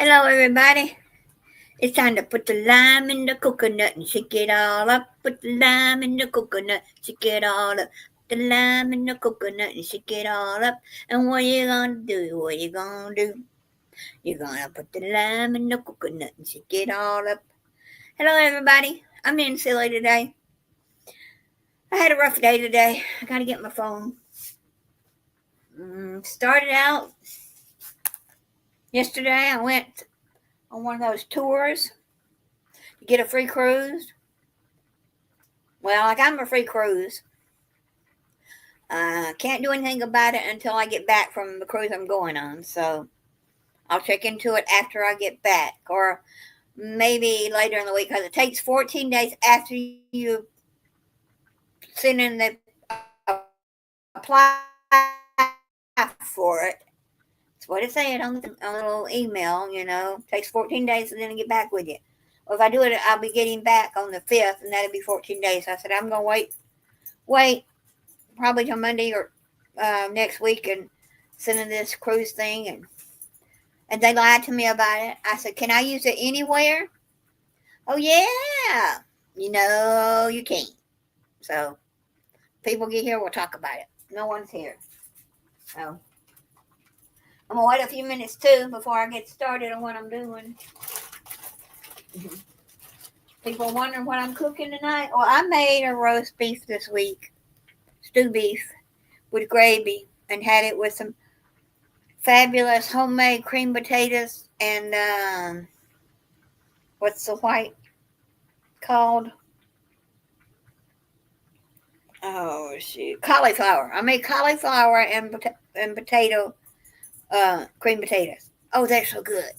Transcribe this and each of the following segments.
Hello, everybody. It's time to put the lime in the coconut and shake it all up. Put the lime in the coconut, shake it all up. Put the lime in the coconut and shake it all up. And what you gonna do? What you gonna do? You're gonna put the lime in the coconut and shake it all up. Hello, everybody. I'm in silly today. I had a rough day today. I gotta get my phone. Started out yesterday. I went on one of those tours to get a free cruise. Well, I got a free cruise. Can't do anything about it until I get back from the cruise I'm going on. So I'll check into it after I get back, or maybe later in the week, because it takes 14 days after you send in the apply for it. That's what it said on the little email. Takes 14 days and then get back with you. Well, if I do it, I'll be getting back on the 5th, and that'll be 14 days. So I said I'm gonna wait probably till Monday or next week and sending this cruise thing, and they lied to me about it. I said, can I use it anywhere? Oh yeah, you can't. So people get here, we'll talk about it. No one's here, so I'm gonna wait a few minutes too before I get started on what I'm doing. People wondering what I'm cooking tonight. Well, I made a roast beef this week, stew beef with gravy, and had it with some fabulous homemade cream potatoes and what's the white called? Oh shoot, cauliflower. I made cauliflower and potato cream potatoes. Oh, they're so good.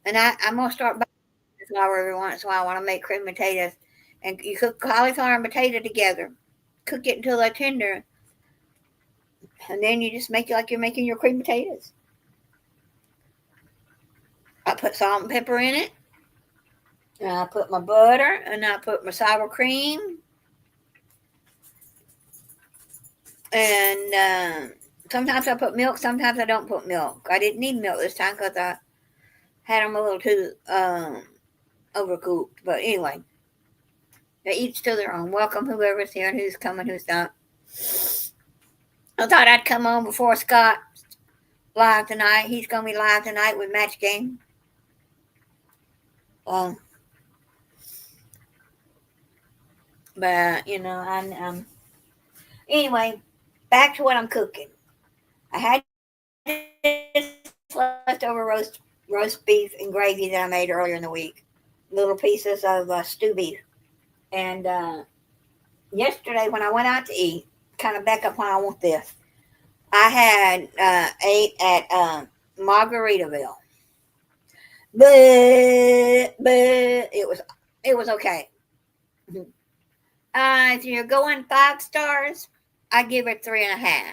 And I'm gonna start buying cauliflower every once in a while. I want to make cream potatoes, and you cook cauliflower and potato together. Cook it until they're tender, and then you just make it like you're making your cream potatoes. I put salt and pepper in it. And I put my butter, and I put my sour cream, and sometimes I put milk. Sometimes I don't put milk. I didn't need milk this time because I had them a little too overcooked. But anyway, they each to their own. Welcome whoever's here and who's coming, who's not. I thought I'd come on before Scott live tonight. He's gonna be live tonight with Match Game. But I'm anyway. Back to what I'm cooking. I had this leftover roast beef and gravy that I made earlier in the week. Little pieces of stew beef. And yesterday when I went out to eat, kind of back up when I want this, I had ate at Margaritaville. But it was okay. If you're going 5 stars, I give it 3.5.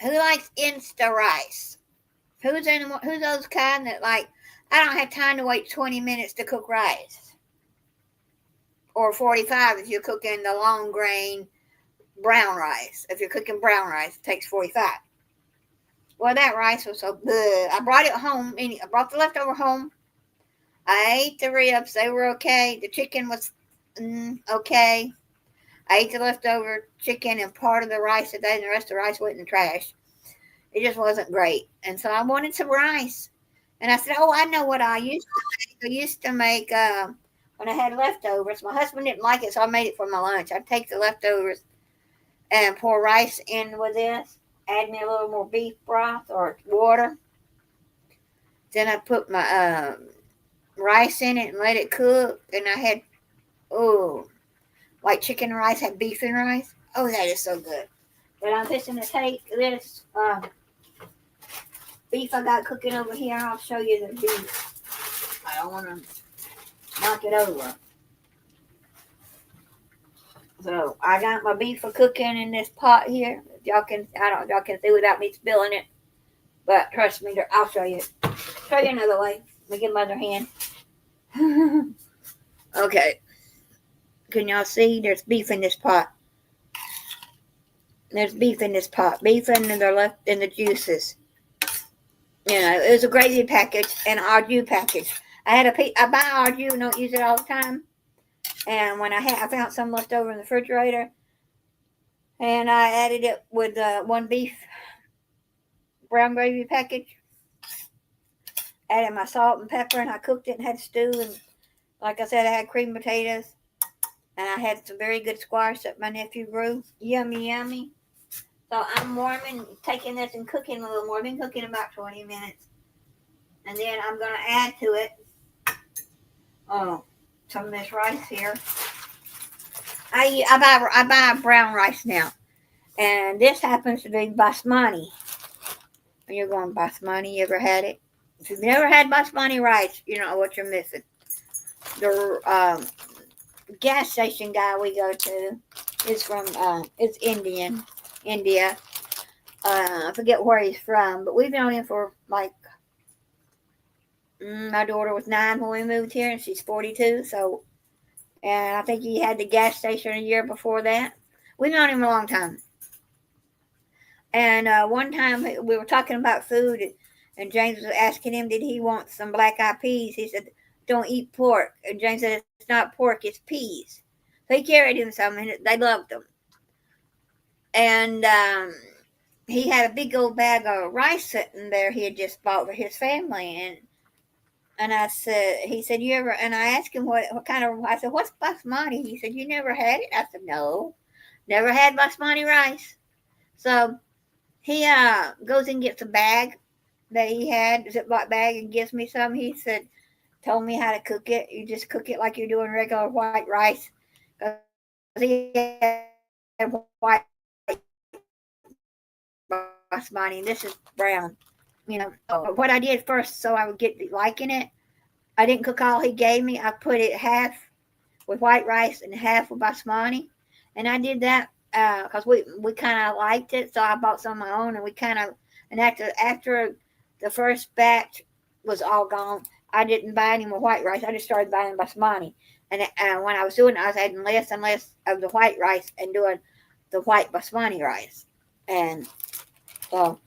Who likes Insta rice? Who's those kind that like, I don't have time to wait 20 minutes to cook rice, or 45 if you're cooking the long grain brown rice. If you're cooking brown rice, it takes 45. Well, that rice was so good. I brought it home. I brought the leftover home. I ate the ribs. They were okay. The chicken was okay. I ate the leftover chicken and part of the rice today, and the rest of the rice went in the trash. It just wasn't great. And so I wanted some rice. And I said, oh, I know what I used to make. I used to make, when I had leftovers, my husband didn't like it, so I made it for my lunch. I'd take the leftovers and pour rice in with this, add me a little more beef broth or water. Then I put my rice in it and let it cook. And I had, like chicken rice, had beef and rice. Oh, that is so good. But I'm fixing to take this beef I got cooking over here. I'll show you the beef. I don't want to knock it over. So I got my beef for cooking in this pot here. Y'all can see without me spilling it. But trust me, I'll show you. Show you another way. Let me get my other hand. Okay. Can y'all see? There's beef in this pot. There's beef in this pot. Beef in the juices. It was a gravy package and an au jus package. I buy au jus and don't use it all the time. And when I found some left over in the refrigerator, and I added it with one beef brown gravy package. Added my salt and pepper, and I cooked it and had stew. And like I said, I had cream potatoes, and I had some very good squash that my nephew grew. Yummy, yummy. So I'm taking this and cooking a little more. I've been cooking about 20 minutes. And then I'm going to add to it some of this rice here. I buy brown rice now. And this happens to be basmati. And you're going, basmati, you ever had it? If you've never had basmati rice, you don't know what you're missing. The gas station guy we go to is from, it's India. I forget where he's from, but we've known him for like, my daughter was 9 when we moved here, and she's 42. So, and I think he had the gas station a year before that. We've known him a long time. And one time we were talking about food, and James was asking him, did he want some black-eyed peas? He said, don't eat pork. And James said, it's not pork, it's peas. So he carried him some, and they loved them. And he had a big old bag of rice sitting there he had just bought for his family. And he said, you ever, and I asked him what kind of, I said, what's basmati? He said, you never had it? I said, no, never had basmati rice. So he goes and gets a bag that he had, a Ziploc bag, and gives me some. He said, told me how to cook it. You just cook it like you're doing regular white rice. Because he had white basmati, and this is brown. What I did first, so I would get liking it, I didn't cook all he gave me. I put it half with white rice and half with basmati. And I did that because we kind of liked it. So I bought some of my own, and we kind of, and after the first batch was all gone, I didn't buy any more white rice. I just started buying basmati. And when I was doing it, I was adding less and less of the white rice and doing the white basmati rice. And so,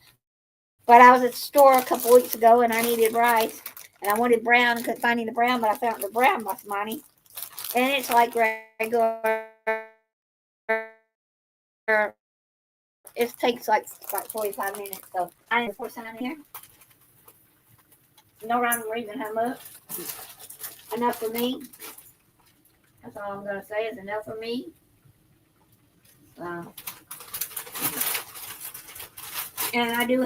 but I was at the store a couple weeks ago, and I needed rice. And I wanted brown, couldn't find any brown, but I found the brown basmati. And it's like regular. It takes like 45 minutes. So I didn't pour some in here. No rhyme or reason how much. Enough for me. That's all I'm going to say is enough for me. And I do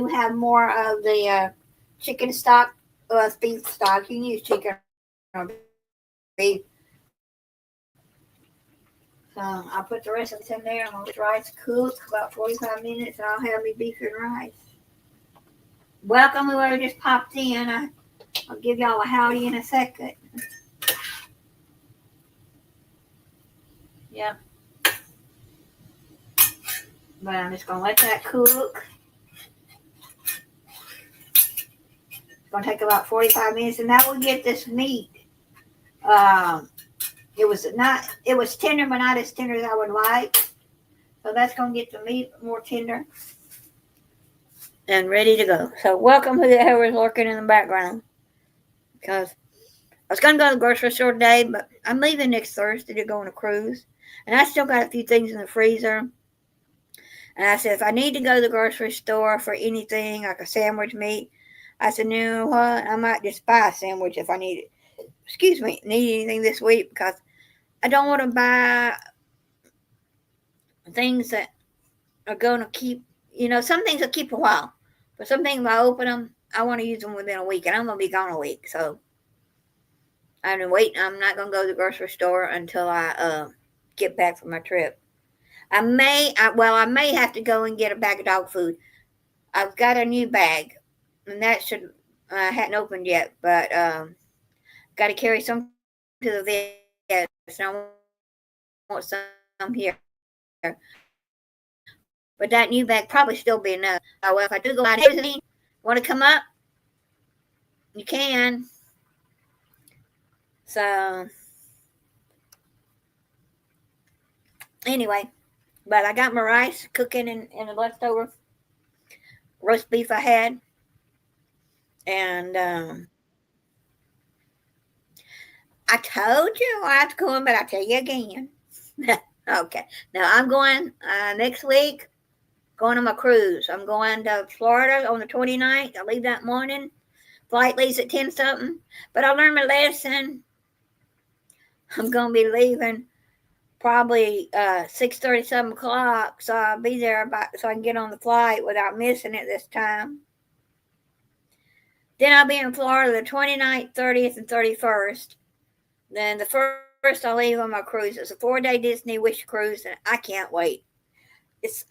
have more of the chicken stock, beef stock. You can use chicken or beef. So I'll put the rest of this in there. I'm going to let rice cook about 45 minutes, and I'll have me beef and rice. Welcome, whoever just popped in. I'll give y'all a howdy in a second. Yep. But I'm just going to let that cook. It's going to take about 45 minutes, and that will get this meat. It was tender, but not as tender as I would like. So that's going to get the meat more tender and ready to go. So welcome whoever is lurking in the background. Because I was going to go to the grocery store today, but I'm leaving next Thursday to go on a cruise. And I still got a few things in the freezer. And I said, if I need to go to the grocery store for anything, like a sandwich meat, I said, you know what? I might just buy a sandwich if I need anything this week, because I don't want to buy things that are going to keep, some things will keep a while. But some things, if I open them, I want to use them within a week, and I'm going to be gone a week. So I'm waiting. I'm not going to go to the grocery store until I get back from my trip. I may have to go and get a bag of dog food. I've got a new bag, and that I hadn't opened yet, but got to carry some to the vet. So I want some here. But that new bag probably still be enough. Well, if I do go out visiting, want to come up, you can. So anyway, but I got my rice cooking in a leftover roast beef I had. And I told you I was going, but I'll tell you again. Okay. Now I'm going next week, going on my cruise. I'm going to Florida on the 29th. I leave that morning. Flight leaves at 10 something. But I learned my lesson. I'm going to be leaving probably 6:30, 7 o'clock. So I'll be there so I can get on the flight without missing it this time. Then I'll be in Florida the 29th, 30th, and 31st. Then the first I'll leave on my cruise. It's a 4-day Disney Wish cruise, and I can't wait.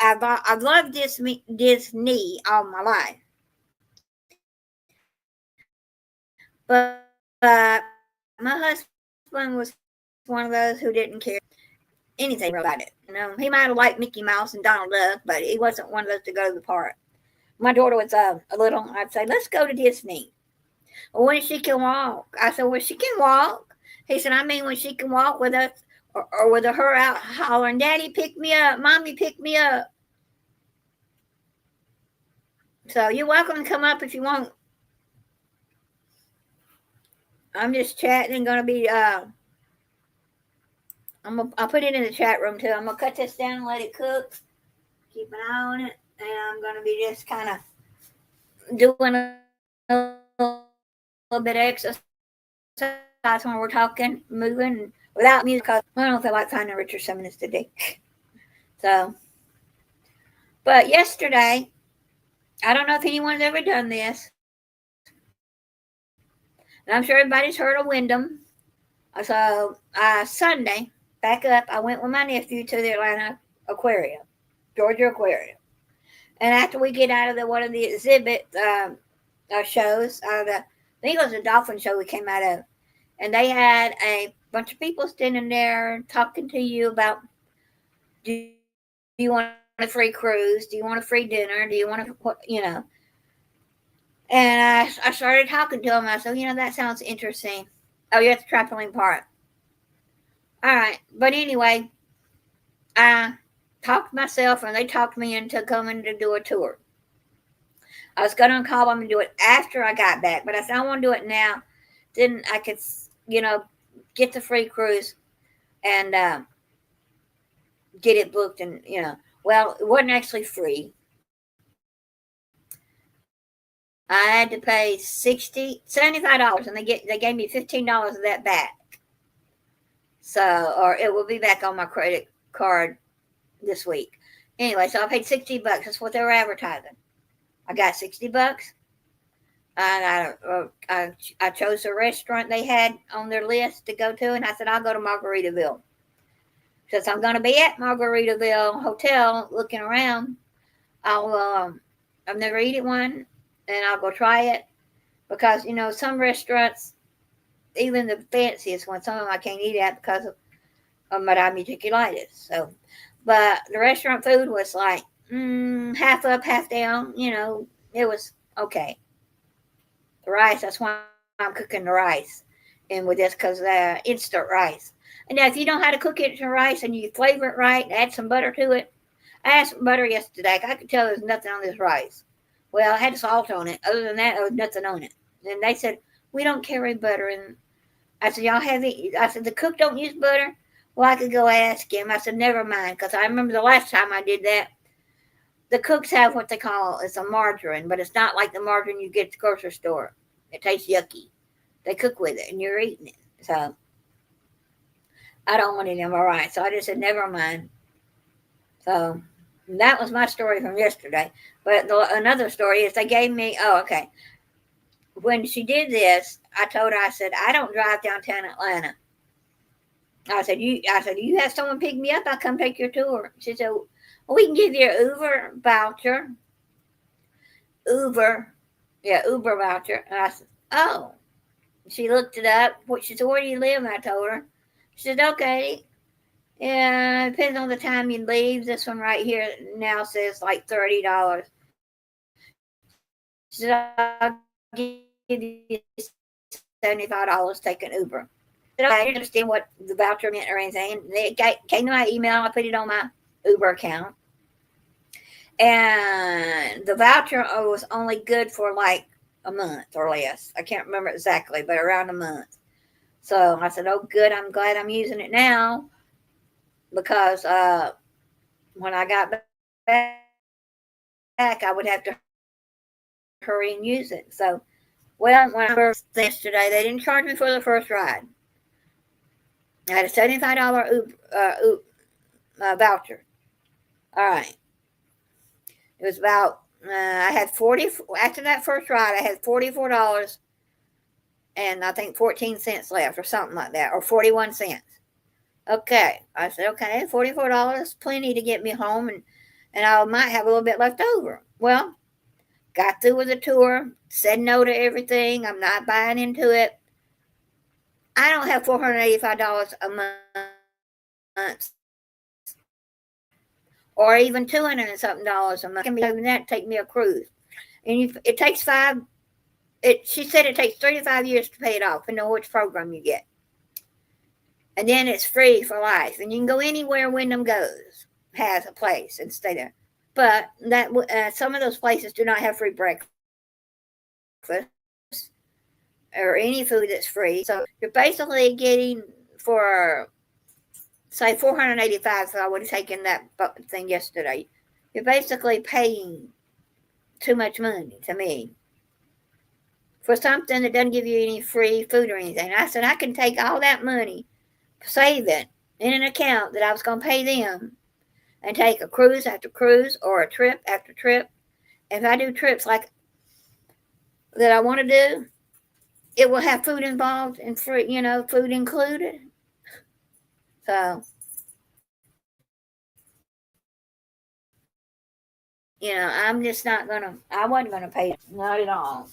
I've loved Disney all my life, but my husband was one of those who didn't care anything about it. He might have liked Mickey Mouse and Donald Duck, but he wasn't one of those to go to the park. My daughter was a little. I'd say, let's go to Disney. Well, when she can walk, I said, well, she can walk. He said, I mean, when she can walk with us, or with her out hollering, Daddy, pick me up, Mommy, pick me up. So you're welcome to come up if you want. I'm just chatting and gonna be I'll put it in the chat room too. I'm gonna cut this down and let it cook. Keep an eye on it, and I'm gonna be just kind of doing a little bit of exercise when we're talking, moving without music. Cause I don't feel like finding Richard Simmons today. So, but yesterday, I don't know if anyone's ever done this. And I'm sure everybody's heard of Wyndham. So Sunday, back up, I went with my nephew to the Atlanta Aquarium, Georgia Aquarium. And after we get out of one of the exhibit shows, I think it was a dolphin show we came out of, and they had a bunch of people standing there talking to you about, do you want a free cruise? Do you want a free dinner? Do you want to, And I started talking to him. I said, that sounds interesting. Oh, you're at the trampoline park. All right. But anyway, I talked myself, and they talked me into coming to do a tour. I was going to call them and do it after I got back, but I said, I want to do it now. Then I could, get the free cruise and get it booked. And, well, it wasn't actually free. I had to pay $75, and they gave me $15 of that back. So, or it will be back on my credit card this week. Anyway, so I paid $60. That's what they were advertising. I got $60. And I chose a restaurant they had on their list to go to, and I said, I'll go to Margaritaville. Since I'm going to be at Margaritaville Hotel looking around, I've never eaten one, and I'll go try it. Because, some restaurants, even the fanciest ones, some of them I can't eat at because of my diverticulitis. So, but the restaurant food was like half up, half down. It was okay. The rice, that's why I'm cooking the rice, and with this because instant rice. And now, if you know how to cook instant rice and you flavor it right, add some butter to it. I had some butter yesterday. I could tell there's nothing on this rice. Well, I had salt on it. Other than that, there was nothing on it. And they said, we don't carry butter. And I said, y'all have it? I said, the cook don't use butter? Well, I could go ask him. I said, never mind, because I remember the last time I did that, the cooks have what they call, it's a margarine, but it's not like the margarine you get at the grocery store. It tastes yucky. They cook with it, and you're eating it. So I don't want it in my rice. So I just said, never mind. So that was my story from yesterday. But another story is they gave me, when she did this, I told her, I said, I don't drive downtown Atlanta. I said, you have someone pick me up, I'll come take your tour. She said, well, we can give you an Uber voucher. Uber voucher. And I said, oh. She looked it up. She said, where do you live? And I told her. She said, okay. Yeah, it depends on the time you leave. This one right here now says like $30. She said, I'll give you $75, take an Uber. I didn't understand what the voucher meant or anything. It came to my email. I put it on my Uber account. And the voucher was only good for like a month or less. I can't remember exactly, but around a month. So I said, oh, good. I'm glad I'm using it now because when I got back, I would have to hurry and use it. So, well, when I first yesterday, they didn't charge me for the first ride. I had a $75 voucher. All right. It was about, I had 40, after that first ride, I had $44 and I think 14 cents left or something like that, or 41 cents. Okay. I said, okay, $44, plenty to get me home, and I might have a little bit left over. Well, got through with the tour, said no to everything. I'm not buying into it. I don't have $485 a month or even $200 and something a month. Can be even that take me a cruise. And it takes she said it takes 3 to 5 years to pay it off, depending on which program you get. And then it's free for life. And you can go anywhere Wyndham goes, has a place, and stay there. But that some of those places do not have free breakfast or any food that's free. So you're basically getting for, say, $485. So I would have taken that thing yesterday. You're basically paying too much money to me for something that doesn't give you any free food or anything. I said I can take all that money, save it in an account that I was going to pay them, and take a cruise after cruise or a trip after trip. If I do trips like that I want to do, it will have food involved and free, food included. So, I'm just not I wasn't going to pay it. Not at all.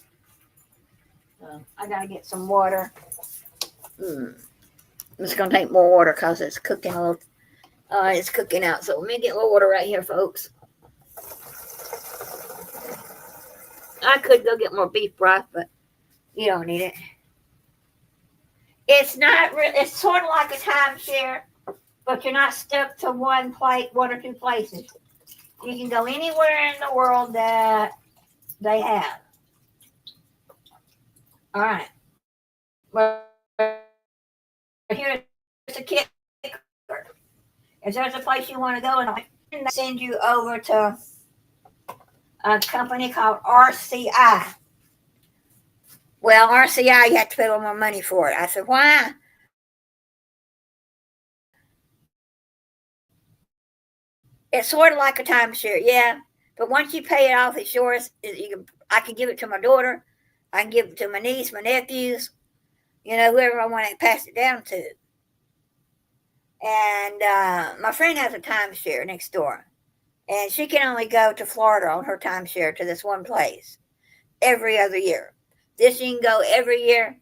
So, I got to get some water. It's going to take more water because it's cooking a little. It's cooking out. So, let me get a little water right here, folks. I could go get more beef broth, but you don't need it. It's not. It's sort of like a timeshare, but you're not stuck to one or two places. You can go anywhere in the world that they have. All right. Well, here's a kicker. If there's a place you want to go, and I send you over to a company called RCI. Well, RCI, you have to pay a little more money for it. I said, why? It's sort of like a timeshare, yeah. But once you pay it off, it's yours. I can give it to my daughter. I can give it to my niece, my nephews, whoever I want to pass it down to. And my friend has a timeshare next door. And she can only go to Florida on her timeshare to this one place every other year. This you can go every year.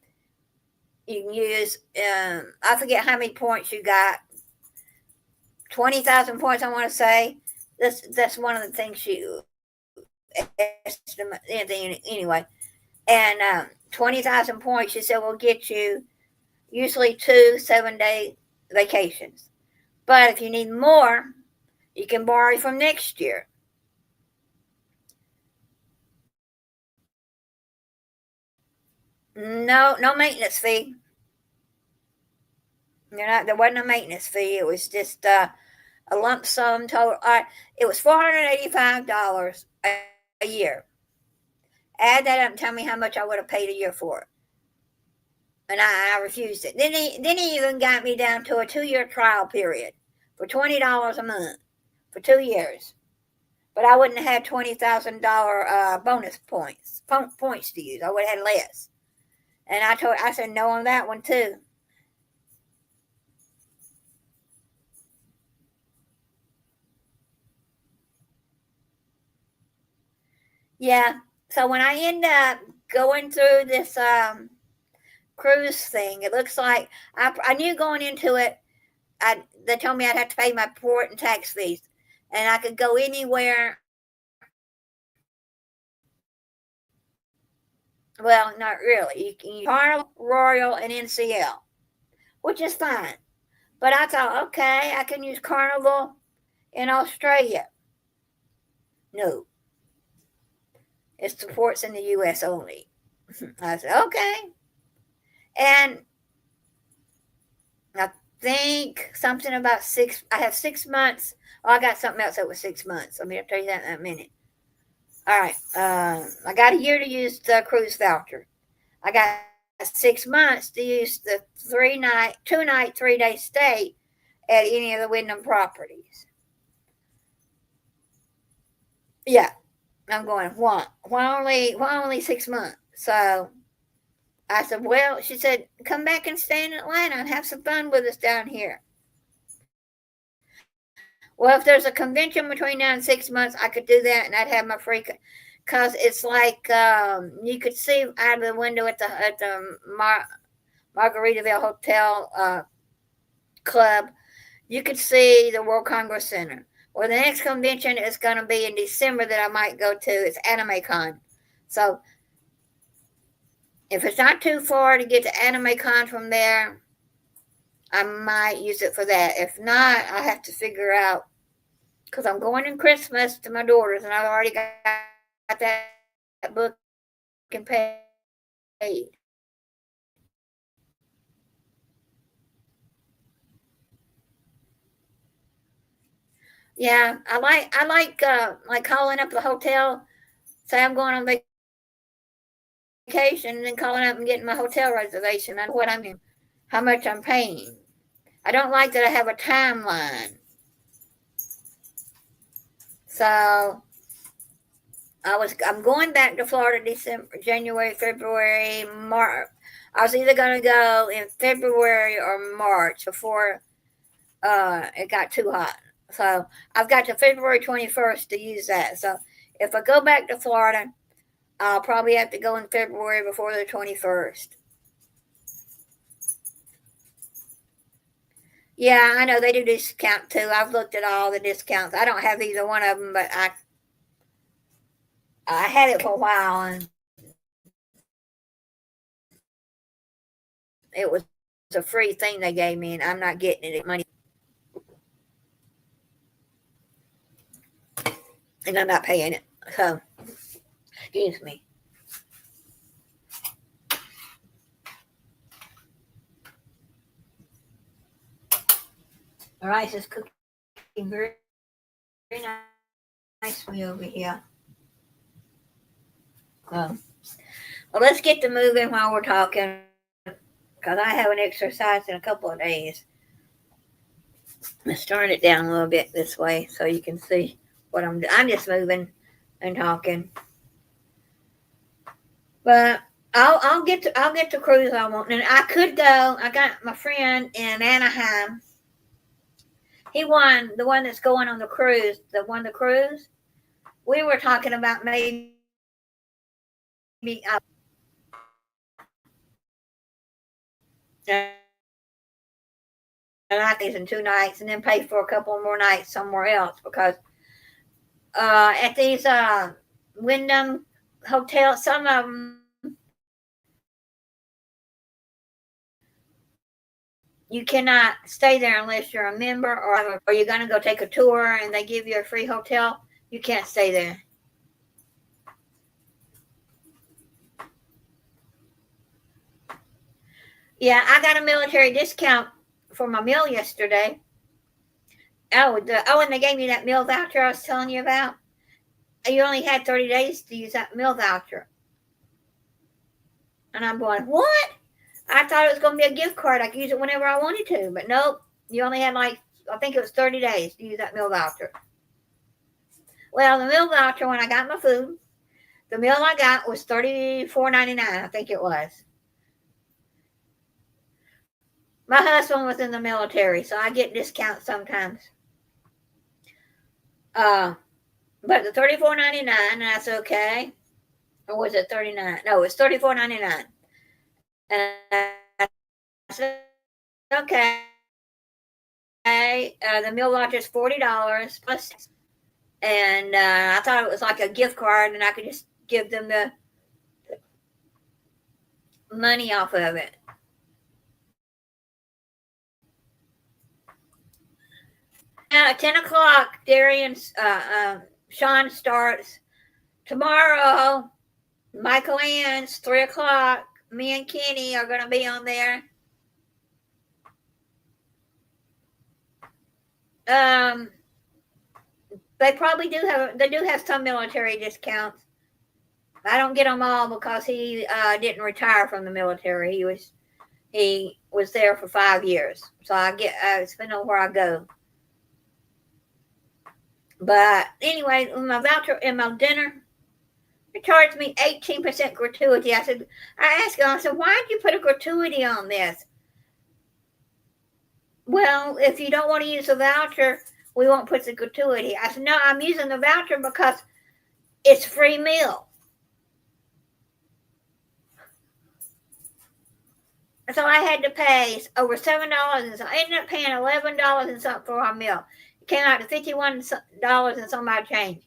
You can use, I forget how many points you got. 20,000 points, I want to say. That's one of the things she estimate anyway. And 20,000 points, she said, will get you usually 2 7-day vacations. But if you need more, you can borrow from next year. No maintenance fee. There wasn't a maintenance fee. It was just a lump sum total. It was $485 a year. Add that up and tell me how much I would have paid a year for it. And I refused it. Then he even got me down to a 2-year trial period for $20 a month for 2 years. But I wouldn't have had $20,000 bonus points to use. I would have had less. And I said no on that one too. Yeah. So when I end up going through this cruise thing, it looks like I knew going into it, they told me I'd have to pay my port and tax fees, and I could go anywhere. Well, not really. You can use Carnival, Royal, and NCL, which is fine. But I thought, okay, I can use Carnival in Australia. No, it's the ports in the U.S. only. I said, okay. And I think something about I have 6 months. Oh, I got something else that was 6 months. Let me tell you that in a minute. All right. I got a year to use the cruise voucher. I got 6 months to use the 2 night, 3 day stay at any of the Wyndham properties. Yeah, I'm going, why only 6 months? So I said, well, she said, come back and stay in Atlanta and have some fun with us down here. Well, if there's a convention between now and 6 months, I could do that and I'd have my free, because it's like you could see out of the window at the Margaritaville Hotel Club, you could see the World Congress Center. Well, the next convention is going to be in December that I might go to. It's AnimeCon. So if it's not too far to get to AnimeCon from there, I might use it for that. If not, I have to figure out, because I'm going in Christmas to my daughters, and I've already got that book and paid. Yeah, I like calling up the hotel, say I'm going on vacation, and then calling up and getting my hotel reservation. I know what I'm doing, how much I'm paying. I don't like that I have a timeline. So I'm going back to Florida December, January, February, March. I was either going to go in February or March before it got too hot. So I've got to February 21st to use that. So if I go back to Florida, I'll probably have to go in February before the 21st. Yeah, I know they do discount too. I've looked at all the discounts. I don't have either one of them, but I had it for a while and it was a free thing they gave me, and I'm not getting it money, and I'm not paying it. So, excuse me. The rice is cooking very, very nicely over here. Well, let's get to moving while we're talking, because I haven't exercised in a couple of days. Let's turn it down a little bit this way so you can see what I'm doing. I'm just moving and talking. But I'll get the cruise I want, and I could go. I got my friend in Anaheim. He won the one that's going on the cruise. The cruise. We were talking about maybe and I think in 2 nights, and then pay for a couple more nights somewhere else, because at these Wyndham hotels, some of them you cannot stay there unless you're a member, or you're going to go take a tour and they give you a free hotel. You can't stay there. Yeah, I got a military discount for my meal yesterday. And they gave me that meal voucher I was telling you about. You only had 30 days to use that meal voucher. And I'm going, what? I thought it was going to be a gift card. I could use it whenever I wanted to. But nope, you only had I think it was 30 days to use that meal voucher. Well, the meal voucher, when I got my food, the meal I got was $34.99, I think it was. My husband was in the military, so I get discounts sometimes. But the $34.99, that's okay. Or was it 39? No, it was $34.99. And I said, okay. The meal voucher is $40 plus, and I thought it was like a gift card, and I could just give them the money off of it. At 10 o'clock, Darian's Sean starts tomorrow. Michael Ann's 3:00. Me and Kenny are going to be on there. They probably do have some military discounts. I don't get them all because he didn't retire from the military. He was there for 5 years, so it's depending on where I go. But anyway, my voucher and my dinner, they charged me 18% gratuity. I asked him, I said, why did you put a gratuity on this? Well, if you don't want to use the voucher, we won't put the gratuity. I said, no, I'm using the voucher because it's free meal. So I had to pay over $7, and so I ended up paying $11 and something for our meal. It came out to $51 and some odd change.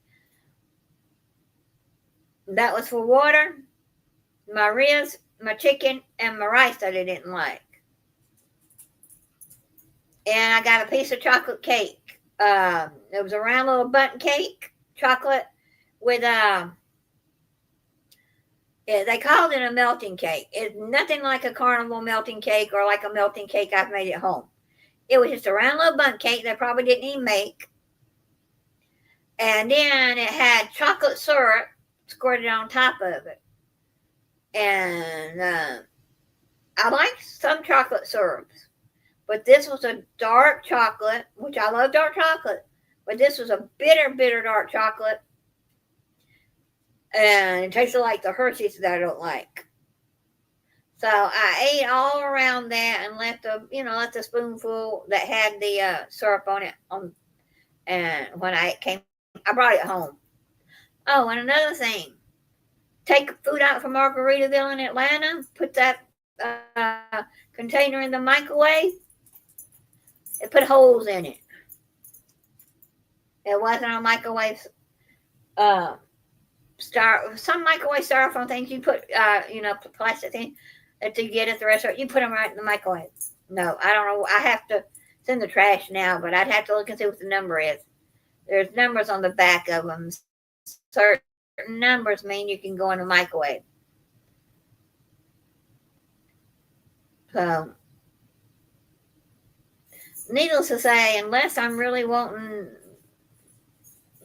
That was for water, my ribs, my chicken, and my rice that I didn't like. And I got a piece of chocolate cake. It was a round little button cake, chocolate with they called it a melting cake. It's nothing like a carnival melting cake or like a melting cake I've made at home. It was just a round little bun cake they probably didn't even make. And then it had chocolate syrup squirted on top of it. And I like some chocolate syrups. But this was a dark chocolate, which I love dark chocolate. But this was a bitter, bitter dark chocolate. And it tasted like the Hershey's that I don't like. So I ate all around that and left the spoonful that had the syrup on it. And when I brought it home. Oh, and another thing. Take food out from Margaritaville in Atlanta. Put that container in the microwave. It put holes in it. It wasn't a microwave some microwave styrofoam things you put plastic thing that you get at the restaurant, you put them right in the microwave. No, I don't know. I have to send the trash now, but I'd have to look and see what the number is. There's numbers on the back of them. Certain numbers mean you can go in the microwave. So, needless to say, unless I'm really wanting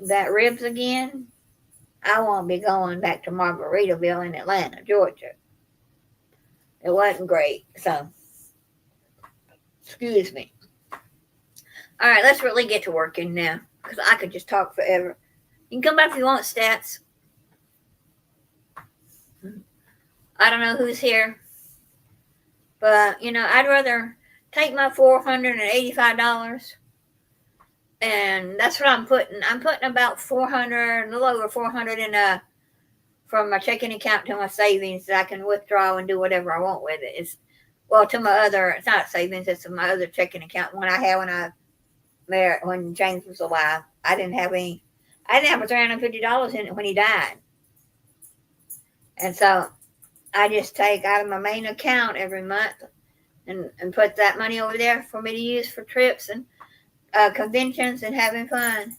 that ribs again, I won't be going back to Margaritaville in Atlanta, Georgia. It wasn't great, so excuse me. All right, let's really get to working now, because I could just talk forever. You can come back if you want, Stats. I don't know who's here, but I'd rather take my $485, and that's what I'm putting. I'm putting about $400, a little over $400 in from my checking account to my savings that I can withdraw and do whatever I want with it. It's not savings, it's my other checking account. One I had when James was alive. I didn't have $350 in it when he died. And so I just take out of my main account every month and put that money over there for me to use for trips and conventions and having fun.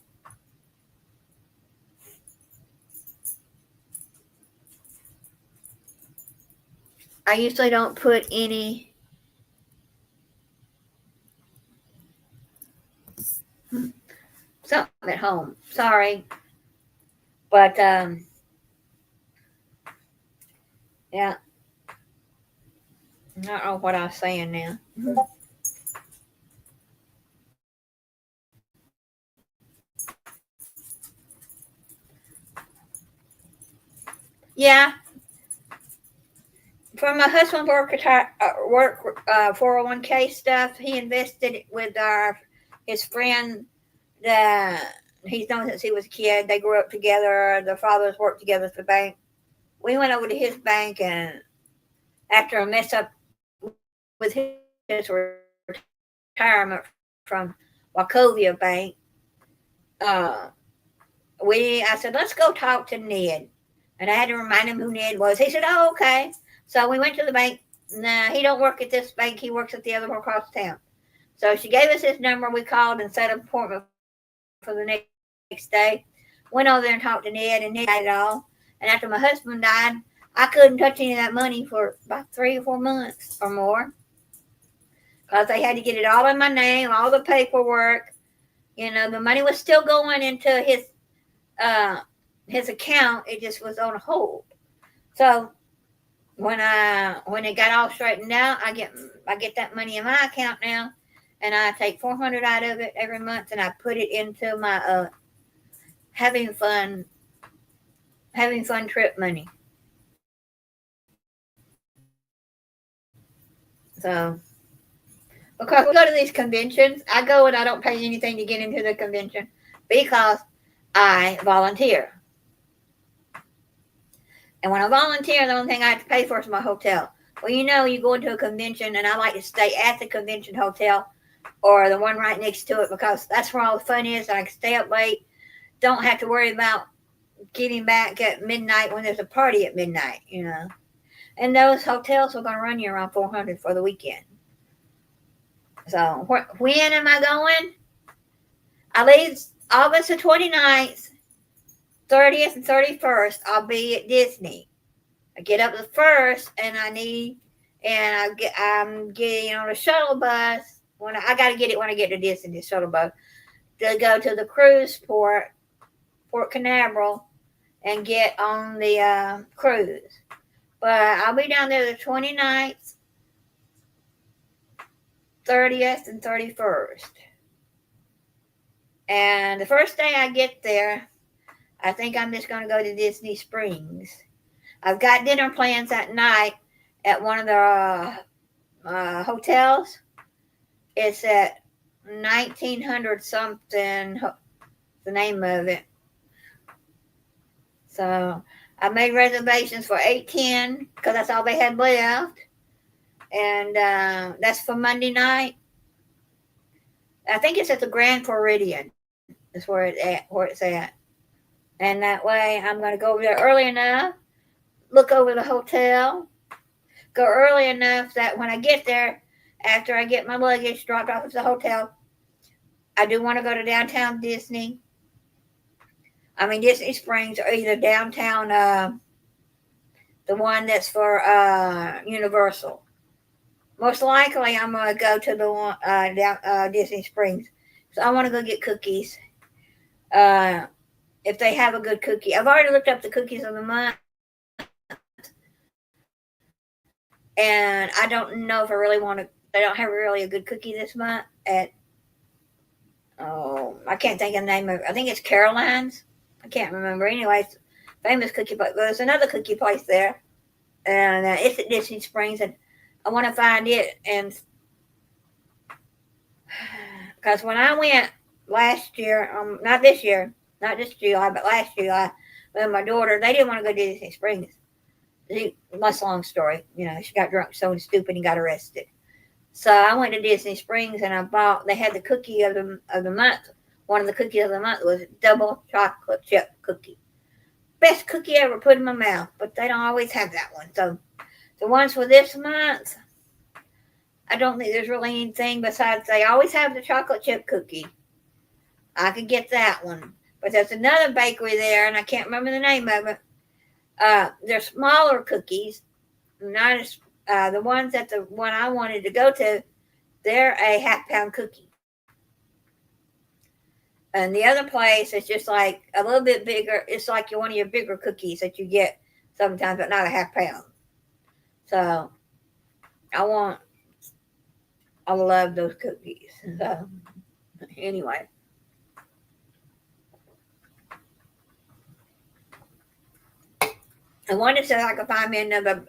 I usually don't put any something at home. Sorry. But yeah. I don't know what I was saying now. Yeah. For my husband's work 401k stuff, he invested it with his friend that he's known since he was a kid. They grew up together. Their fathers worked together at the bank. We went over to his bank, and after a mess up with his retirement from Wachovia Bank, I said, let's go talk to Ned. And I had to remind him who Ned was. He said, oh, okay. So we went to the bank. Nah, he don't work at this bank. He works at the other one across town. So she gave us his number. We called and set an appointment for the next day. Went over there and talked to Ned, and Ned got it all. And after my husband died, I couldn't touch any of that money for about 3 or 4 months or more because they had to get it all in my name, all the paperwork. You know, the money was still going into his account. It just was on hold. So when it got all straightened out, I get that money in my account now, and I take $400 out of it every month, and I put it into my having fun trip money. So because we go to these conventions, I go and I don't pay anything to get into the convention because I volunteer. And when I volunteer, the only thing I have to pay for is my hotel. Well, you know, you go into a convention, and I like to stay at the convention hotel or the one right next to it because that's where all the fun is. I can stay up late, don't have to worry about getting back at midnight when there's a party at midnight, you know. And those hotels are going to run you around $400 for the weekend. So when am I going? I leave August the 29th, 30th, and 31st. I'll be at Disney. I get up the 1st, and I'm getting on a shuttle bus. I got to get it when I get to Disney, the shuttle bus, to go to the cruise port, Port Canaveral, and get on the cruise. But I'll be down there the 29th, 30th, and 31st. And the first day I get there, I think I'm just going to go to Disney Springs. I've got dinner plans that night at one of the hotels. It's at 1900 something, the name of it. So I made reservations for 8:10 because that's all they had left. And that's for Monday night. I think it's at the Grand Floridian. Is where it's at. And that way I'm going to go over there early enough, look over the hotel, go early enough that when I get there, after I get my luggage dropped off at the hotel, I do want to go to downtown Disney. I mean, Disney Springs, or either downtown, the one that's for Universal. Most likely, I'm going to go to the one down Disney Springs. So I want to go get cookies. If they have a good cookie. I've already looked up the cookies of the month. And I don't know if I really want to. They don't have really a good cookie this month at. Oh, I can't think of the name of it. I think it's Caroline's. I can't remember. Anyways, famous cookie place. There's another cookie place there, and it's at Disney Springs, and I want to find it. And because when I went last year, not this year, not this July, but last July, with my daughter, they didn't want to go to Disney Springs. Much long story, you know. She got drunk, so stupid, and got arrested. So I went to Disney Springs, and I bought. They had the cookie of the month. One of the cookies of the month was double chocolate chip cookie. Best cookie ever put in my mouth, but they don't always have that one. So the ones for this month, I don't think there's really anything besides they always have the chocolate chip cookie. I could get that one, but there's another bakery there, and I can't remember the name of it. They're smaller cookies, not as the ones that the one I wanted to go to. They're a half-pound cookie. And the other place is just like a little bit bigger. It's like one of your bigger cookies that you get sometimes, but not a half pound. So I love those cookies. So anyway. I wanted to see if I could find me another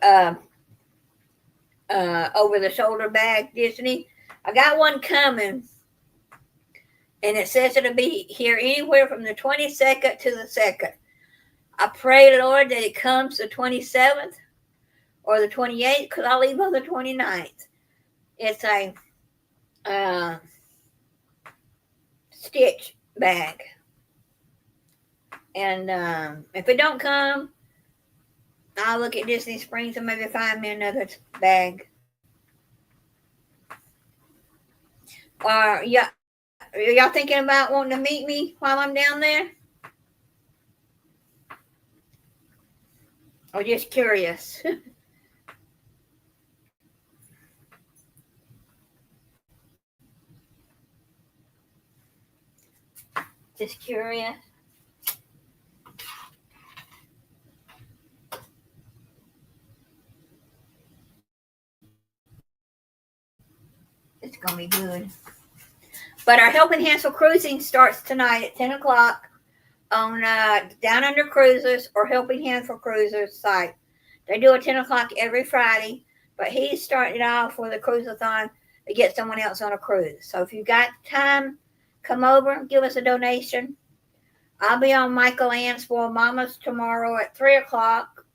over the shoulder bag Disney. I got one coming. And it says it'll be here anywhere from the 22nd to the 2nd. I pray, Lord, that it comes the 27th or the 28th because I'll leave on the 29th. It's a Stitch bag. And if it don't come, I'll look at Disney Springs and maybe find me another bag. Yeah. Are y'all thinking about wanting to meet me while I'm down there? or just curious? Just curious. It's gonna be good. But our Helping Hands for Cruising starts tonight at 10 o'clock on Down Under Cruisers or Helping Hands for Cruisers site. They do a 10 o'clock every Friday, but he's starting it off with a cruise-a-thon to get someone else on a cruise. So if you got time, come over, give us a donation. I'll be on Michael Ann's Spoiled Mamas tomorrow at 3 o'clock.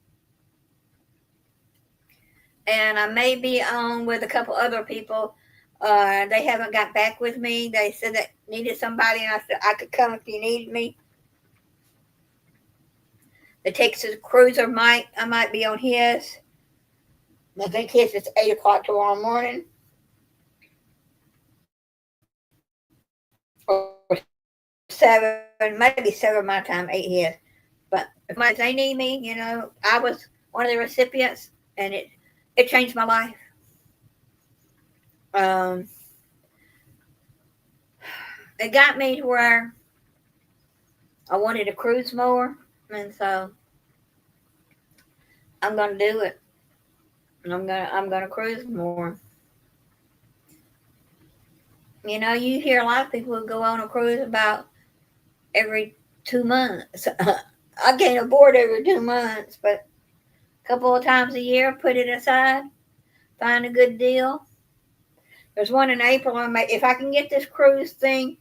And I may be on with a couple other people. They haven't got back with me. They said they needed somebody, and I said I could come if you needed me. The Texas Cruiser I might be on his. I think his is 8 o'clock tomorrow morning. Or 7, maybe 7 my time, 8 his. But if they need me, I was one of the recipients, and it changed my life. It got me to where I wanted to cruise more, and so I'm gonna do it. And I'm gonna cruise more. You hear a lot of people who go on a cruise about every 2 months. I can't afford every 2 months, but a couple of times a year, put it aside, find a good deal. There's one in April. If I can get this cruise thing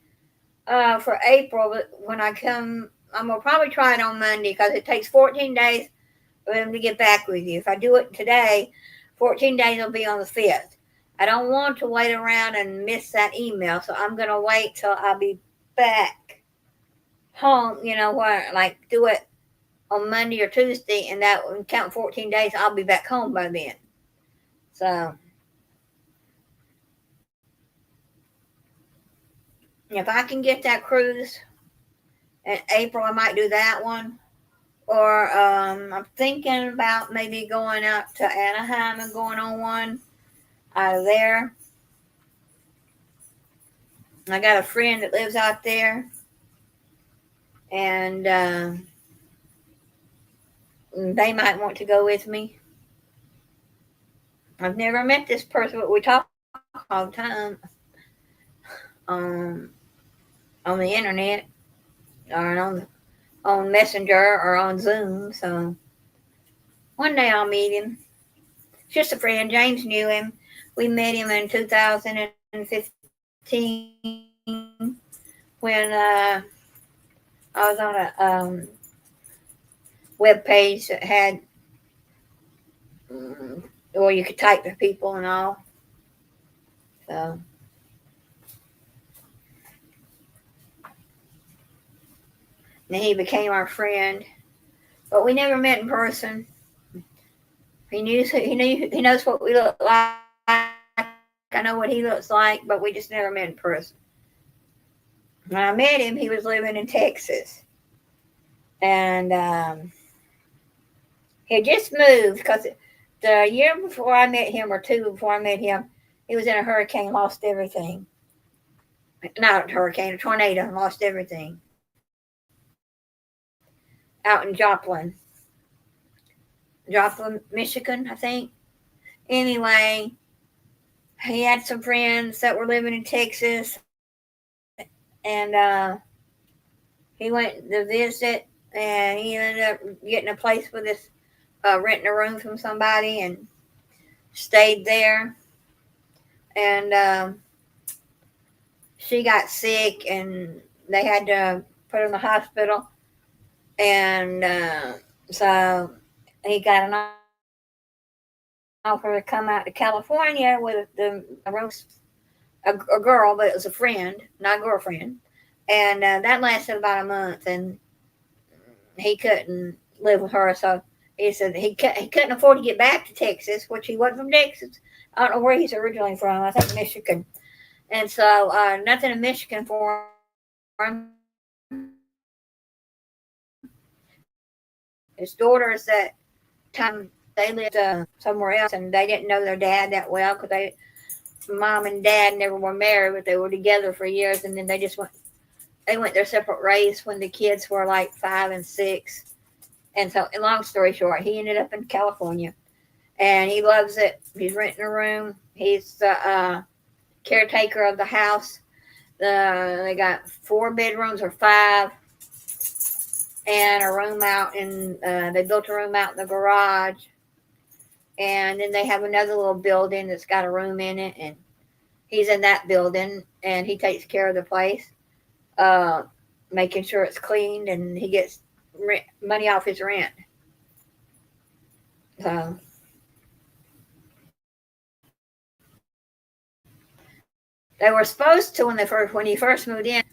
for April, when I come, I'm gonna probably try it on Monday because it takes 14 days for them to get back with you. If I do it today, 14 days will be on the 5th. I don't want to wait around and miss that email, so I'm gonna wait till I'll be back home. Like do it on Monday or Tuesday, and that will count 14 days. I'll be back home by then. So if I can get that cruise in April, I might do that one. Or I'm thinking about maybe going out to Anaheim and going on one out of there. I got a friend that lives out there, and they might want to go with me. I've never met this person, but we talk all the time on the internet or on Messenger or on Zoom. So one day I'll meet him. Just a friend. James knew him. We met him in 2015 when I was on a web page that had where you could type to people and all. So and he became our friend, but we never met in person. He knows what we look like. I know what he looks like, but we just never met in person. When I met him, he was living in Texas, and he had just moved because the year before I met him, or 2 before I met him, he was in a hurricane, lost everything. Not a hurricane, a tornado, and lost everything out in Joplin, Michigan, I think. Anyway, he had some friends that were living in Texas, and he went to visit, and he ended up getting a place with this, renting a room from somebody, and stayed there. And she got sick, and they had to put her in the hospital, and so he got an offer to come out to California with a girl, but it was a friend, not a girlfriend. And that lasted about a month, and he couldn't live with her. So he said he couldn't afford to get back to Texas, which he wasn't from Texas. I don't know where he's originally from. I think Michigan. And so nothing in Michigan for him. His daughter is that time they lived somewhere else, and they didn't know their dad that well because mom and dad never were married, but they were together for years, and then they went their separate ways when the kids were like 5 and 6. And so, long story short, he ended up in California, and he loves it. He's renting a room. He's the caretaker of the house. They got 4 bedrooms or 5, and a room out in. They built a room out in the garage, and then they have another little building that's got a room in it, and he's in that building, and he takes care of the place, uh, making sure it's cleaned, and he gets money off his rent. So they were supposed to when he first moved in.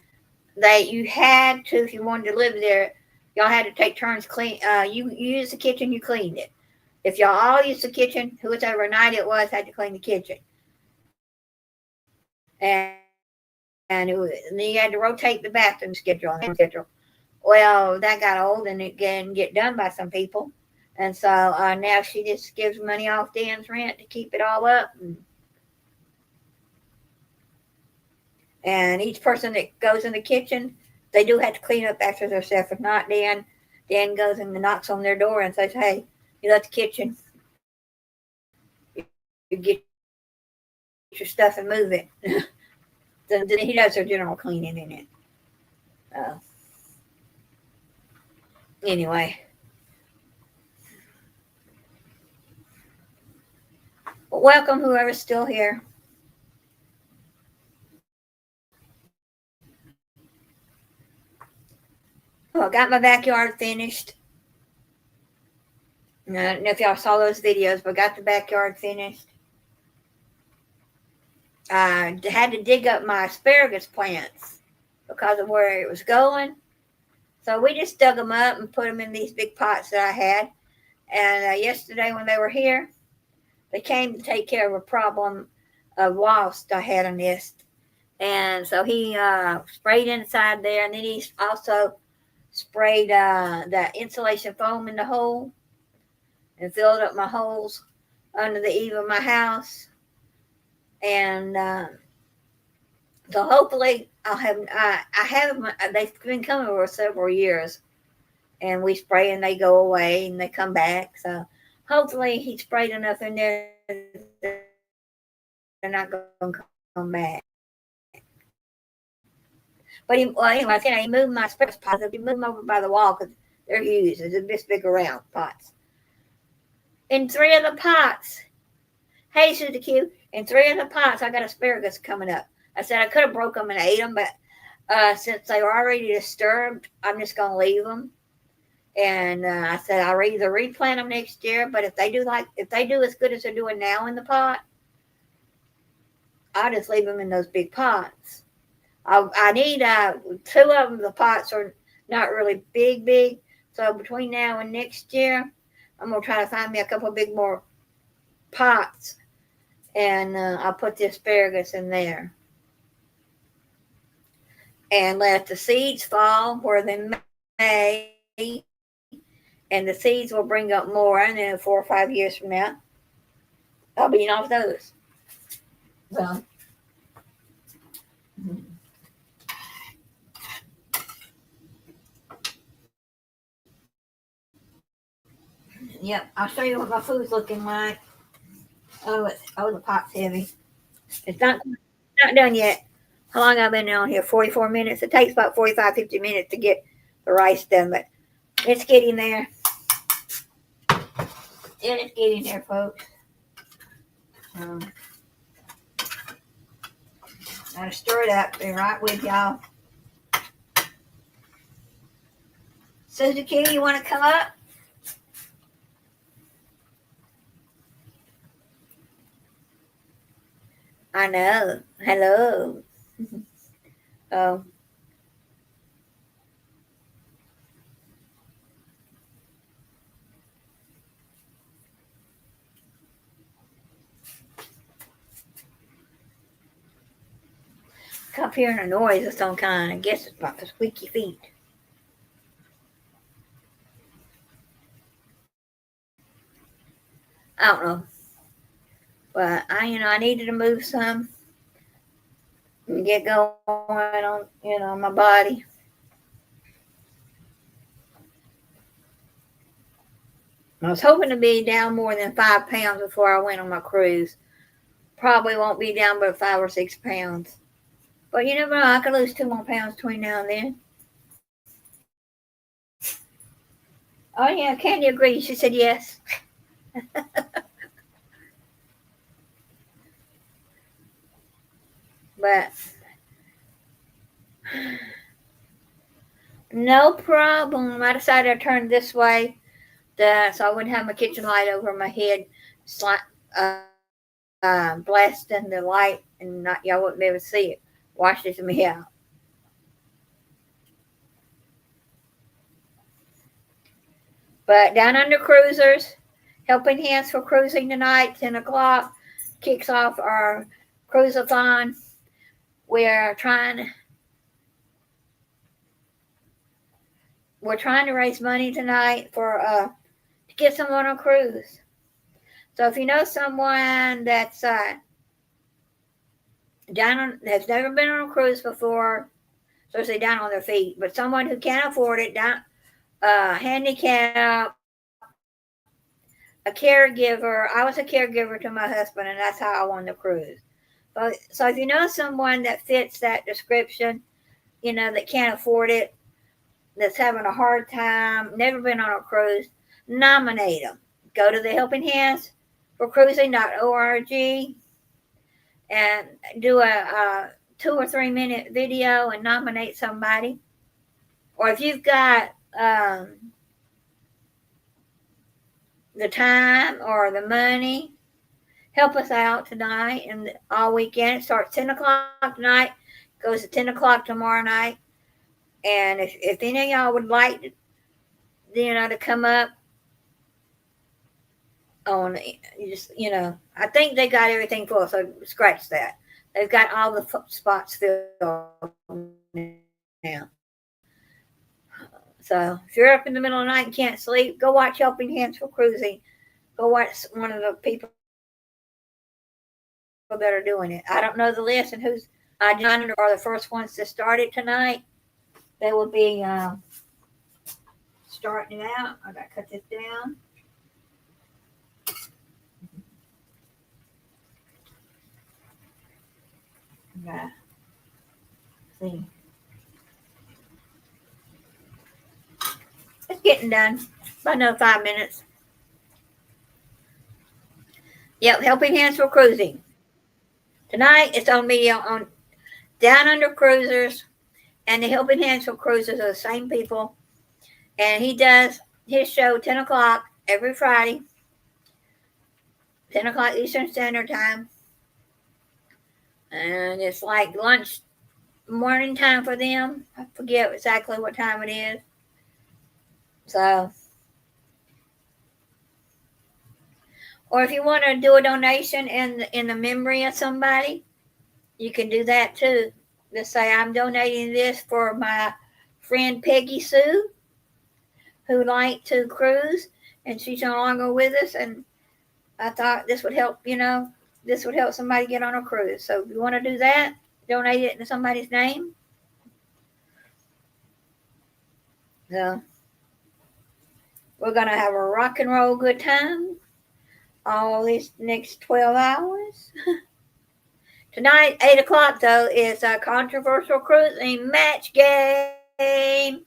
You had to, if you wanted to live there, y'all had to take turns clean. You used the kitchen, you cleaned it. If y'all all used the kitchen, whoever night it was had to clean the kitchen, and and then you had to rotate the bathroom schedule. Well, that got old, and it didn't get done by some people, and so now she just gives money off Dan's rent to keep it all up. And each person that goes in the kitchen, they do have to clean up after themselves. If not, Dan goes and knocks on their door and says, "Hey, you left the kitchen. You get your stuff and move it." Then he does their general cleaning in it. Anyway, well, welcome whoever's still here. Oh, I got my backyard finished. I don't know if y'all saw those videos, but got the backyard finished. I had to dig up my asparagus plants because of where it was going. So we just dug them up and put them in these big pots that I had. And yesterday when they were here, they came to take care of a problem of wasps I had a nest. And so he sprayed inside there, and then he also sprayed the insulation foam in the hole and filled up my holes under the eave of my house. And so hopefully I have they've been coming for several years, and we spray and they go away and they come back. So hopefully he sprayed enough in there that they're not going to come back. But anyway, he moved my asparagus pots. He moved them over by the wall because they're huge. They're this big around pots. In 3 of the pots, hey, Susie Q, in 3 of the pots, I got asparagus coming up. I said I could have broke them and ate them, but since they were already disturbed, I'm just going to leave them. And I said I'll either replant them next year, but if they do as good as they're doing now in the pot, I'll just leave them in those big pots. I need 2 of them. The pots are not really big. So between now and next year, I'm going to try to find me a couple of big more pots, and I'll put the asparagus in there and let the seeds fall where they may, and the seeds will bring up more, and then 4 or 5 years from now, I'll be eating off those. So, yep, I'll show you what my food's looking like. Oh, the pot's heavy. It's not done yet. How long have I been on here? 44 minutes. It takes about 45, 50 minutes to get the rice done, but it's getting there. It's getting there, folks. Gotta stir it up. Be right with y'all. Susie Q, you want to come up? I know. Hello. Oh. Up hearing a noise of some kind. I guess it's about the squeaky feet. I don't know. But I needed to move some and get going on, my body. I was hoping to be down more than 5 pounds before I went on my cruise. Probably won't be down but 5 or 6 pounds. But you never know, I could lose 2 more pounds between now and then. Oh yeah, Candy agreed. She said yes. But no problem. I decided to turn this way so I wouldn't have my kitchen light over my head, blasting the light, and y'all wouldn't be able to see it. Washes me out. But Down Under Cruisers, Helping Hands for Cruising tonight, 10 o'clock, kicks off our cruise-a-thon. We're trying to raise money tonight to get someone on a cruise. So if you know someone that's has never been on a cruise before, so say down on their feet, but someone who can't afford it, handicap, a caregiver. I was a caregiver to my husband, and that's how I won the cruise. So if you know someone that fits that description, that can't afford it, that's having a hard time, never been on a cruise, nominate them. Go to the Helping Hands for Cruising.org and do a 2 or 3 minute video and nominate somebody. Or if you've got the time or the money, help us out tonight and all weekend. It starts 10 o'clock tonight, goes to 10 o'clock tomorrow night. And if any of y'all would like to come up on, I think they got everything full, so scratch that. They've got all the spots filled now. So if you're up in the middle of the night and can't sleep, go watch Helping Hands for Cruising. Go watch one of the people that are doing it. I don't know the list and who's John are the first ones to start it tonight. They will be starting it out. I gotta cut this down. Okay. See. It's getting done. About another 5 minutes. Yep, Helping Hands for Cruising. Tonight it's on me on Down Under Cruisers, and the Helping Hands for Cruisers are the same people. And he does his show 10 o'clock every Friday. 10 o'clock Eastern Standard Time. And it's like lunch, morning time for them. I forget exactly what time it is. So, or if you want to do a donation in the memory of somebody, you can do that too. Just say, I'm donating this for my friend Peggy Sue, who liked to cruise, and she's no longer with us, and I thought this would help, this would help somebody get on a cruise. So if you want to do that, donate it in somebody's name. So we're going to have a rock and roll good time all these next 12 hours. Tonight, 8 o'clock, though, is a controversial cruising match game.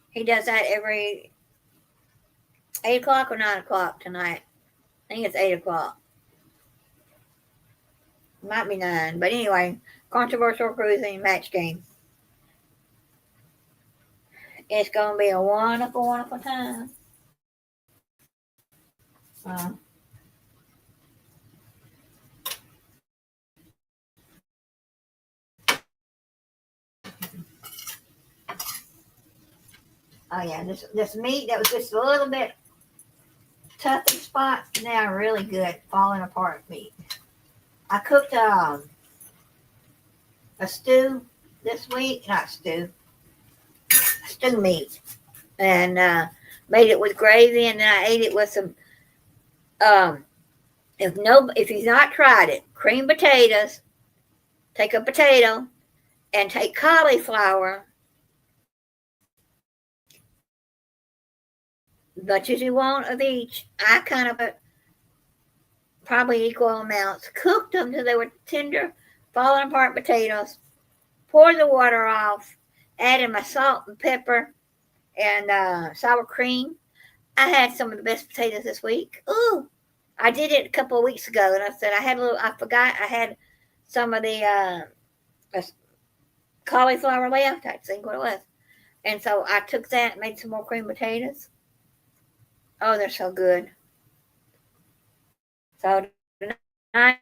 He does that every 8 o'clock or 9 o'clock tonight. I think it's 8 o'clock. Might be 9. But anyway, controversial cruising match game. It's going to be a wonderful, wonderful time. Oh yeah, this meat that was just a little bit tough in spots, now really good, falling apart meat. I cooked a stew this week, not stew meat, and Made it with gravy, and then I ate it with some. Um, if you've not tried it, cream potatoes. Take a potato and take cauliflower, much as you want of each. I kind of put probably equal amounts. Cooked them till they were tender, falling apart potatoes. Pour the water off. Added my salt and pepper and sour cream. I had some of the best potatoes this week. Ooh, I did it a couple of weeks ago, and I said I had a little. I forgot I had some of the cauliflower left. I think what it was, and so I took that, and made some more cream potatoes. Oh, they're so good. So tonight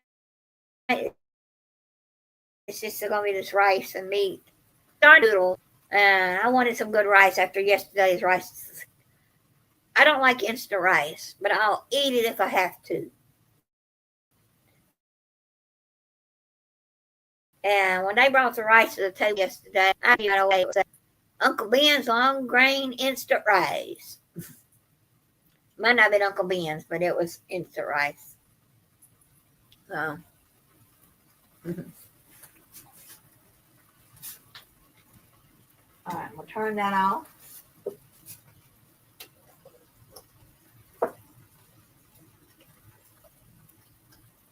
it's just gonna be this rice and meat. Darn noodles. And I wanted some good rice after yesterday's rice. I don't like instant rice, but I'll eat it if I have to. And when they brought the rice to the table yesterday, I knew right away it was Uncle Ben's long grain instant rice. Might not have been Uncle Ben's, but it was instant rice. So, all right, we'll turn that off.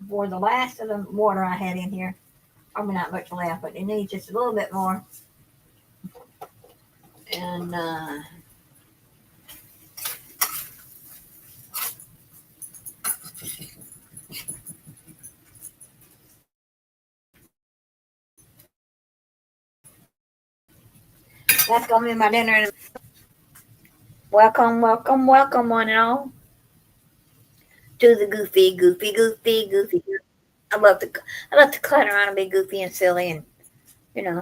For the last of the water I had in here, probably not much left, but it needs just a little bit more. And that's gonna be my dinner. Welcome, welcome, welcome, one and all, to the goofy. I love to clown around and be goofy and silly and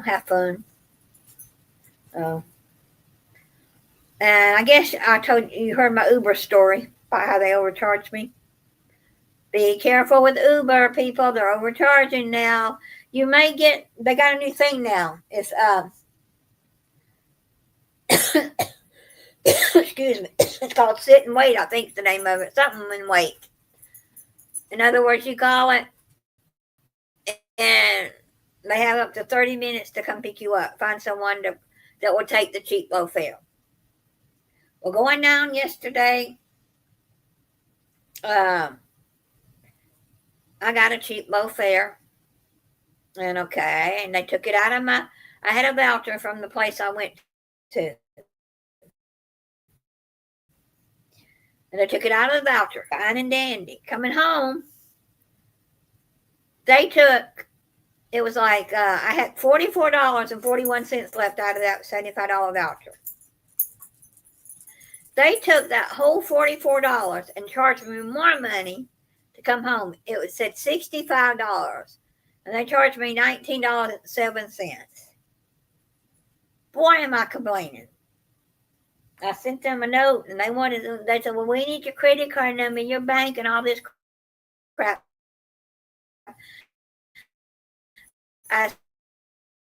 have fun. So, and I guess I told you heard my Uber story about how they overcharged me. Be careful with Uber, people. They're overcharging now. You may get. They got a new thing now. It's excuse me. It's called sit and wait. I think it's the name of it. Something and wait. In other words, you call it, and they have up to 30 minutes to come pick you up. Find someone that will take the cheap low fare. Well, going down yesterday, I got a cheap low fare, and they took it out of my. I had a voucher from the place I went to, and they took it out of the voucher, fine and dandy. Coming home, they took. It was like I had $44.41 left out of that $75 voucher. They took that whole $44 and charged me more money to come home. It said $65, and they charged me $19.07. Boy, am I complaining. I sent them a note, and they said, well, we need your credit card number, your bank, and all this crap. I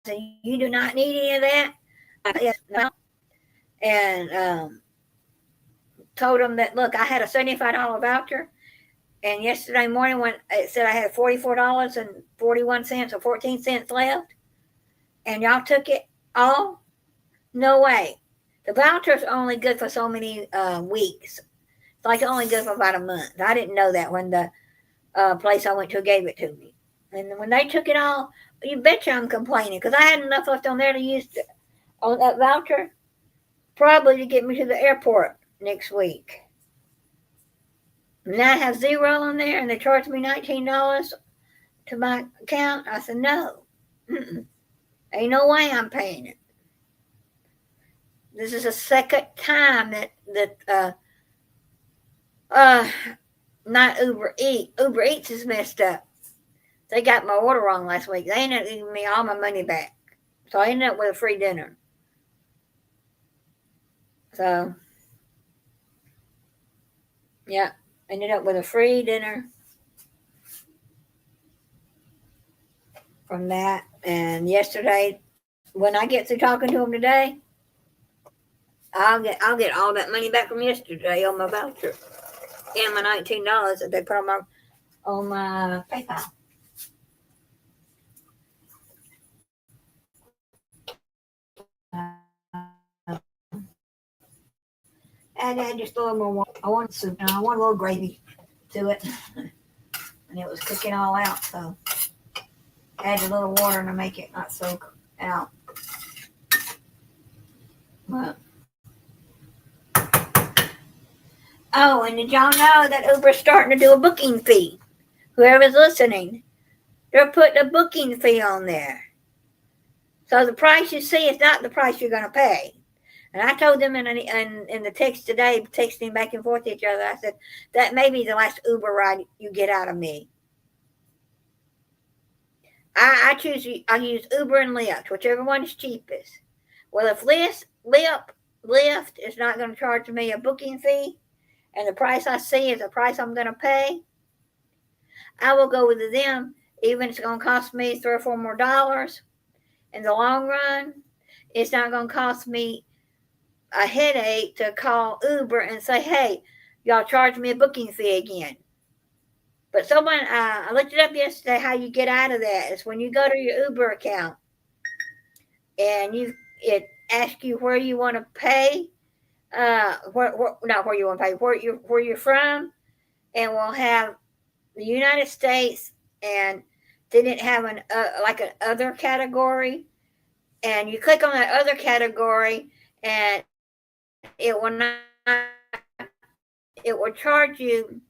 said, you do not need any of that? Yes, no. And told them that, look, I had a $75 voucher, and yesterday morning when it said I had $44.41 or 14 cents left, and y'all took it all? No way. The voucher's only good for so many weeks. It's like only good for about a month. I didn't know that when the place I went to gave it to me. And when they took it all, you betcha I'm complaining, because I had enough left on there to use on that voucher, probably to get me to the airport next week. And I have zero on there, and they charged me $19 to my account. I said, no. Ain't no way I'm paying it. This is the second time that not Uber Eats. Uber Eats is messed up. They got my order wrong last week. They ended up giving me all my money back. So I ended up with a free dinner. So, yeah, ended up with a free dinner from that. And yesterday, when I get through talking to them today, I'll get all that money back from yesterday on my voucher and my $19 that they put on my PayPal. And add just a little more water. I wanted soup, and I want a little gravy to it, and it was cooking all out. So add a little water to make it not soak out. But oh, and did y'all know that Uber's starting to do a booking fee? Whoever's listening, they're putting a booking fee on there. So the price you see is not the price you're going to pay. And I told them in the text today, texting back and forth to each other, I said, that may be the last Uber ride you get out of me. I use Uber and Lyft, whichever one is cheapest. Well, if Lyft is not going to charge me a booking fee, and the price I see is the price I'm going to pay, I will go with them, even if it's going to cost me $3 or $4 more. In the long run, it's not going to cost me a headache to call Uber and say, hey, y'all charge me a booking fee again. But someone, I looked it up yesterday, how you get out of that is when you go to your Uber account and it asks you where you want to pay, not where you want to pay, where you're from, and we'll have the United States, and then it have an other category, and you click on that other category, and it will charge you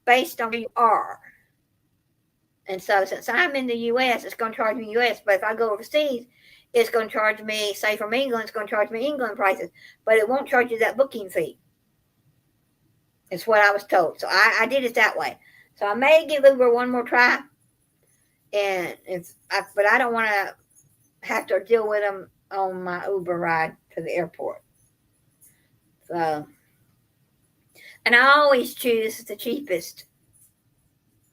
based on where you are. And so since I'm in the U.S., it's going to charge me U.S., but if I go overseas, it's going to charge me, say from England, it's going to charge me England prices, but it won't charge you that booking fee. It's what I was told. So I did it that way. So I may give Uber one more try, but I don't want to have to deal with them on my Uber ride to the airport. So, and I always choose the cheapest.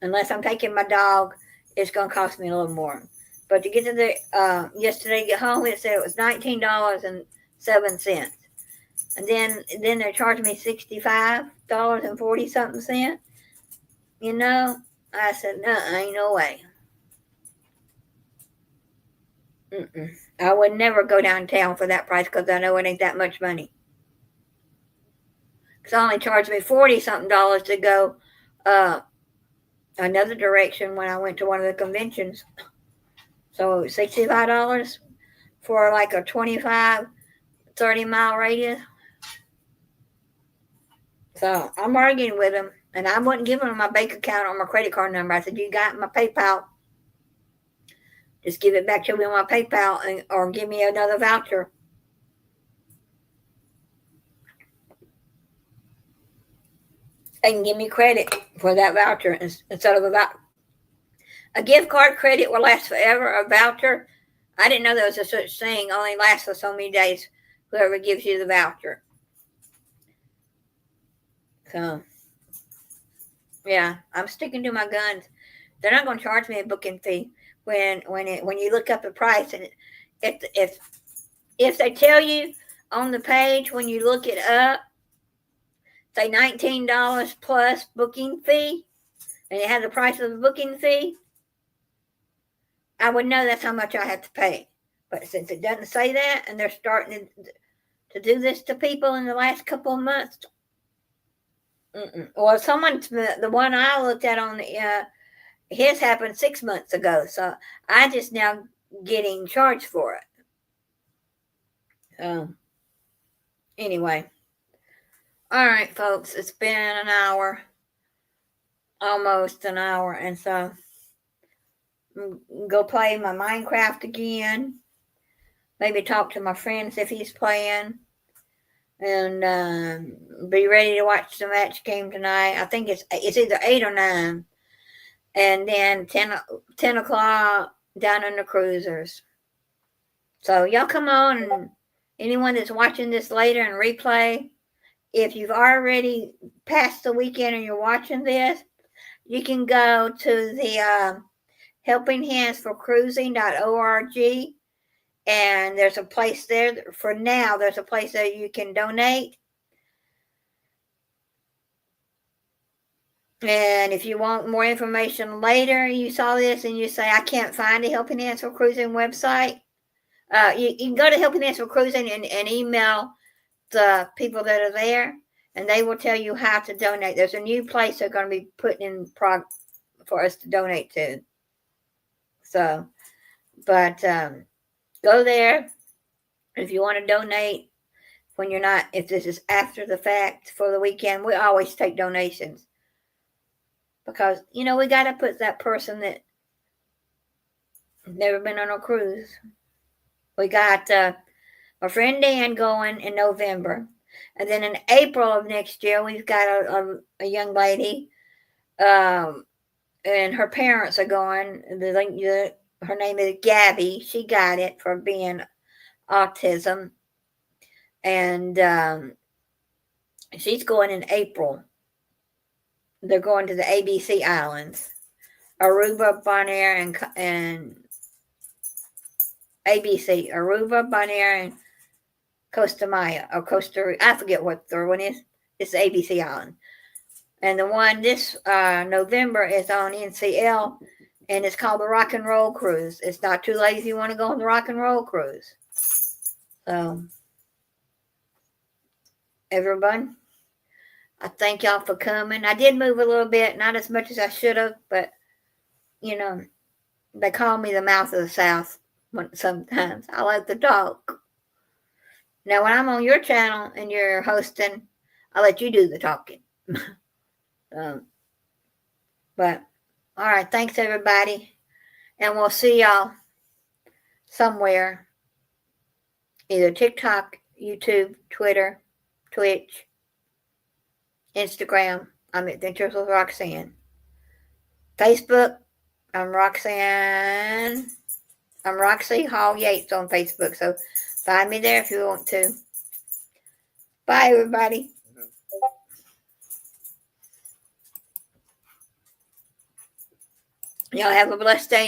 Unless I'm taking my dog, it's going to cost me a little more. But to get to the yesterday, get home, it said it was $19.07, and then they're charging me $65.40 something. You know, I said, no, ain't no way. I would never go downtown for that price because I know it ain't that much money. Because only charged me $40 something to go another direction when I went to one of the conventions. So $65 for like a 25, 30 mile radius. So I'm arguing with them, and I wouldn't give them my bank account or my credit card number. I said, you got my PayPal. Just give it back to me on my PayPal or give me another voucher. And give me credit for that voucher instead of a gift card. Credit will last forever. A voucher, I didn't know there was a such thing, only lasts for so many days, whoever gives you the voucher. So, yeah, I'm sticking to my guns. They're not going to charge me a booking fee when you look up the price. And if they tell you on the page when you look it up, say $19 plus booking fee, and it has the price of the booking fee, I would know that's how much I have to pay. But since it doesn't say that, and they're starting to do this to people in the last couple of months, well, the one I looked at on the his happened 6 months ago, so I just now getting charged for it. Anyway. All right, folks, it's been an hour, almost an hour, and so I'm go play my Minecraft again. Maybe talk to my friends if he's playing, and be ready to watch the match game tonight. I think it's either 8 or 9, and then 10 o'clock down in the Cruisers. So y'all come on, and anyone that's watching this later and replay, if you've already passed the weekend and you're watching this, you can go to the Helping Hands for Cruising.org, And there's a place there, for now, there's a place that you can donate. And if you want more information later, you saw this and you say, I can't find a Helping Hands for Cruising website, you can go to Helping Hands for Cruising and email the people that are there, and they will tell you how to donate. There's a new place they're going to be putting in for us to donate to. So, but go there if you want to donate. When you're not, if this is after the fact for the weekend, we always take donations. Because, we got to put that person that never been on a cruise. We got my friend Dan going in November. And then in April of next year, we've got a young lady, and her parents are going. Her name is Gabby. She got it for being autism. And she's going in April. They're going to the ABC Islands, Aruba, Bonaire, and ABC, Aruba, Bonaire, and Costa Maya, or Costa Rica. I forget what the third one is. It's the ABC Island. And the one this November is on NCL, and it's called the Rock and Roll Cruise. It's not too late if you want to go on the Rock and Roll Cruise. So, everyone, I thank y'all for coming. I did move a little bit, not as much as I should have, but, they call me the mouth of the South sometimes. I like to talk. Now, when I'm on your channel and you're hosting, I'll let you do the talking. But, all right, thanks, everybody. And we'll see y'all somewhere. Either TikTok, YouTube, Twitter, Twitch, Instagram. I'm Adventures with Roxanne. Facebook, I'm Roxanne. I'm Roxy Hall Yates on Facebook. So find me there if you want to. Bye, everybody. Y'all have a blessed day.